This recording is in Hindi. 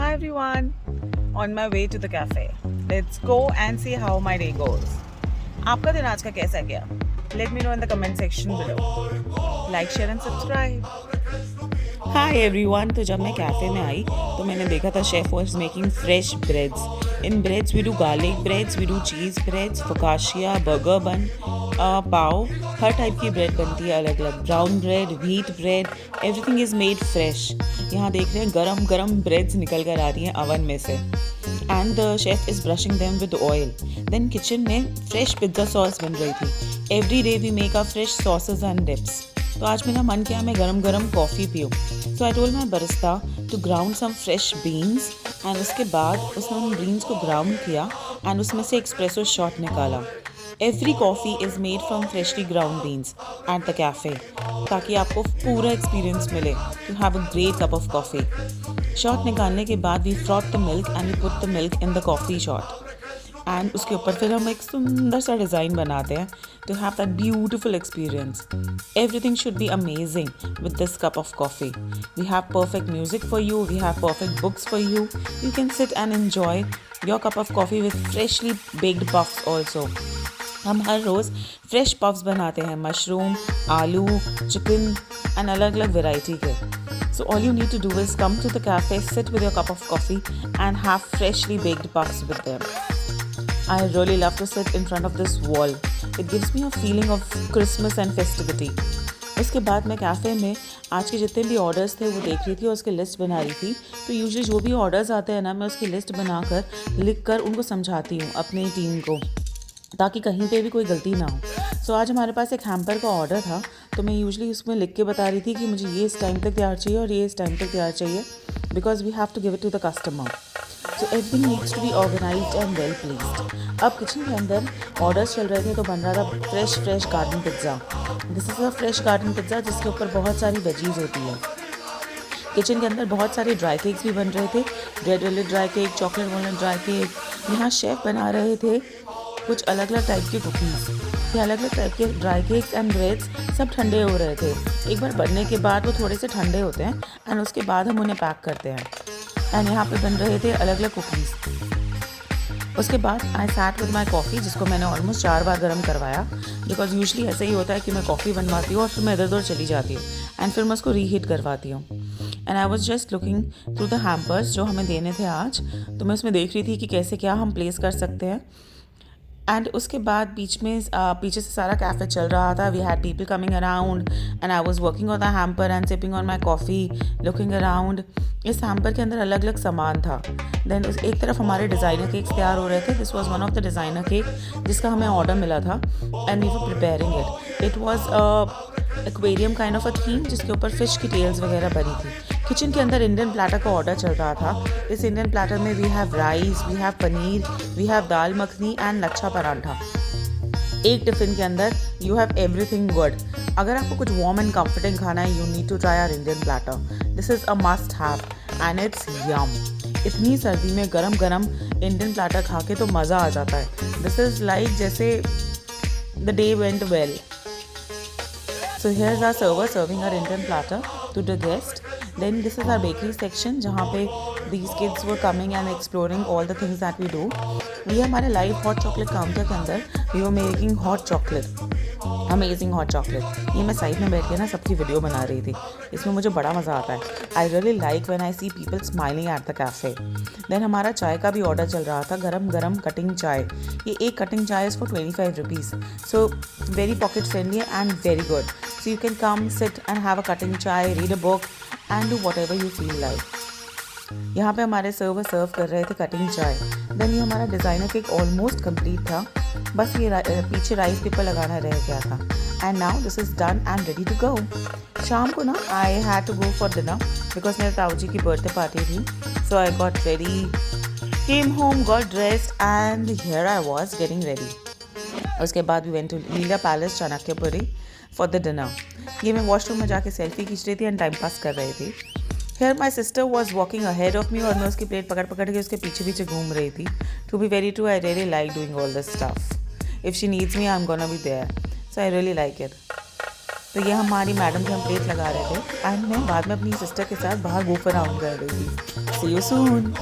Hi everyone, on my way to the cafe. Let's go and see how my day goes. आपका दिन आज का कैसा गया? Let me know in the comment section below. Like, share and subscribe. Hi everyone. तो जब मैं कैफ़े में आई तो मैंने देखा था chef was making fresh breads. In breads we do garlic breads, we do cheese breads, focaccia, burger bun, pav, her type की ब्रेड बनती है अलग अलग। Brown bread, wheat bread, everything is made fresh. यहाँ देख रहे हैं गरम गरम ब्रेड्स निकल कर आ रही हैं अवन में से। And the chef is brushing them with oil. Then kitchen में फ्रेश पिज्ज़ा सॉस बन रही थी। Every day we make a fresh sauces and dips. तो आज मेरा मन किया मैं गरम गरम कॉफ़ी पीऊँ। So I told my barista to ground some fresh beans and उसके बाद उसने उन बीन्स को ग्राउंड किया एंड उसमें से एक्सप्रेसो शॉट निकाला। Every coffee is made from freshly ground beans at the cafe, ताकि आपको पूरा एक्सपीरियंस मिले to have a great cup of coffee. Shot निकालने के बाद we froth the milk and we put the milk in the coffee shot and उसके ऊपर फिर हम एक सुंदर सा डिज़ाइन बनाते हैं to have that beautiful experience. Everything should be amazing with this cup of coffee. We have perfect music for you, we have perfect books for you. You can sit and enjoy your cup of coffee with freshly baked puffs also. हम हर रोज़ फ्रेश पफ्स बनाते हैं, मशरूम, आलू, चिकन एंड अलग अलग वेराइटी के। So all you need to do is come to the cafe, sit with your cup of coffee and have freshly baked puffs with them. I really love to sit in front of this wall. It gives me a feeling of Christmas and festivity. उसके बाद मैं कैफ़े में आज के जितने भी ऑर्डर्स थे वो देख रही थी और उसकी लिस्ट बना रही थी। तो यूजुअली जो भी ऑर्डर्स आते हैं ना, मैं उसकी लिस्ट बनाकर लिख कर उनको समझाती हूँ अपनी टीम को, ताकि कहीं पे भी कोई गलती ना हो। सो आज हमारे पास एक हैम्पर का ऑर्डर था, तो मैं यूजुअली उसमें लिख के बता रही थी कि मुझे ये इस टाइम तक तैयार चाहिए और ये इस टाइम तक तैयार चाहिए, because we have to give it to the customer. So everything needs to be organised and well placed. अब किचन के अंदर ऑर्डर्स चल रहे थे तो बन रहा था fresh garden pizza. This is a fresh garden pizza जिसके ऊपर बहुत सारी वेजीज होती है। किचन के अंदर बहुत सारे ड्राई केक्स भी बन रहे थे, red velvet dry cake, chocolate walnut dry cake. यहाँ शेफ़ बना रहे थे कुछ अलग अलग टाइप के कुकीज़। ये अलग अलग टाइप के ड्राई केक्स एंड ब्रेड्स सब ठंडे हो रहे थे। एक बार बनने के बाद वो थोड़े से ठंडे होते हैं एंड उसके बाद हम उन्हें पैक करते हैं। एंड यहाँ पे बन रहे थे अलग अलग कुकीज़। उसके बाद I sat with my coffee, जिसको मैंने ऑलमोस्ट 4 बार गर्म करवाया, बिकॉज यूजली ऐसा ही होता है कि मैं कॉफ़ी बनवाती हूँ और फिर मैं इधर उधर चली जाती हूँ एंड फिर मैं उसको रीहीट करवाती हूँ। And I was just looking through the hampers जो हमें देने थे आज। तो मैं उसमें देख रही थी कि कैसे क्या हम प्लेस कर सकते हैं। एंड उसके बाद पीछे से सारा कैफ़े चल रहा था। We had people coming around and I was working on the hamper and sipping on my coffee, looking around. इस हैम्पर के अंदर अलग अलग सामान था। देन एक तरफ हमारे डिज़ाइनर केक्स तैयार हो रहे थे। This was one of the designer cake जिसका हमें ऑर्डर मिला था and we were preparing it. It was aquarium kind of a theme जिसके ऊपर फ़िश की टेल्स वगैरह बनी थी। किचन के अंदर इंडियन प्लेटर का ऑर्डर चल रहा था। इस इंडियन प्लेटर में we have rice, we have paneer, we have dal makhani and lachha paratha. एक टिफ़िन के अंदर यू हैव एवरीथिंग गुड। अगर आपको कुछ वार्म एंड कंफर्टिंग खाना है, you need to try our Indian platter. This is a must have and it's yum. इतनी सर्दी में गरम गरम इंडियन प्लेटर खा के तो मज़ा आ जाता है। दिस इज़ लाइक जैसे the day went well. So here's our server serving our Indian platter to the guest. Then this is our bakery section जहाँ पे these kids were coming and exploring all the things that we do. ये हमारे लाइव हॉट चॉकलेट काउंटर के अंदर we were making hot chocolate, amazing hot chocolate. ये मैं साइड में बैठ के ना सबकी वीडियो बना रही थी। इसमें मुझे बड़ा मज़ा आता है। I really like when I see people smiling at the cafe. Then हमारा चाय का भी ऑर्डर चल रहा था, गरम गरम कटिंग चाय। ये एक cutting chai is for 25 rupees. So very pocket friendly and very good. So you can come sit and have a cutting chai, read a book and do what you feel like. यहाँ पे हमारे सर्वर सर्व कर रहे थे कटिंग चाय। देन ये हमारा डिज़ाइनर केक ऑलमोस्ट कंप्लीट था, बस ये पीछे राइस पेपर लगाना रह गया था। And now this is done and ready to go. शाम को ना I had to go for dinner because मेरे ताऊ जी की बर्थडे पार्टी थी। So I got ready, came home, got dressed and here I was getting ready. उसके बाद we went to Leela palace Chanakyapuri for the dinner. ये मैं वॉशरूम में जाके सेल्फी खींच रही थी एंड टाइम पास कर रही थी। Here my sister was walking ahead of me और मैं उसकी प्लेट पकड़ पकड़ के उसके पीछे पीछे घूम रही थी। To be very true, I really like doing all this stuff. If she needs me, I'm gonna be there. So I really like it. तो ये हमारी मैडम की हम प्लेट लगा रहे थे एंड मैं बाद में अपनी सिस्टर के साथ बाहर गोफ अराउंड कर रही थी। सी यू सून।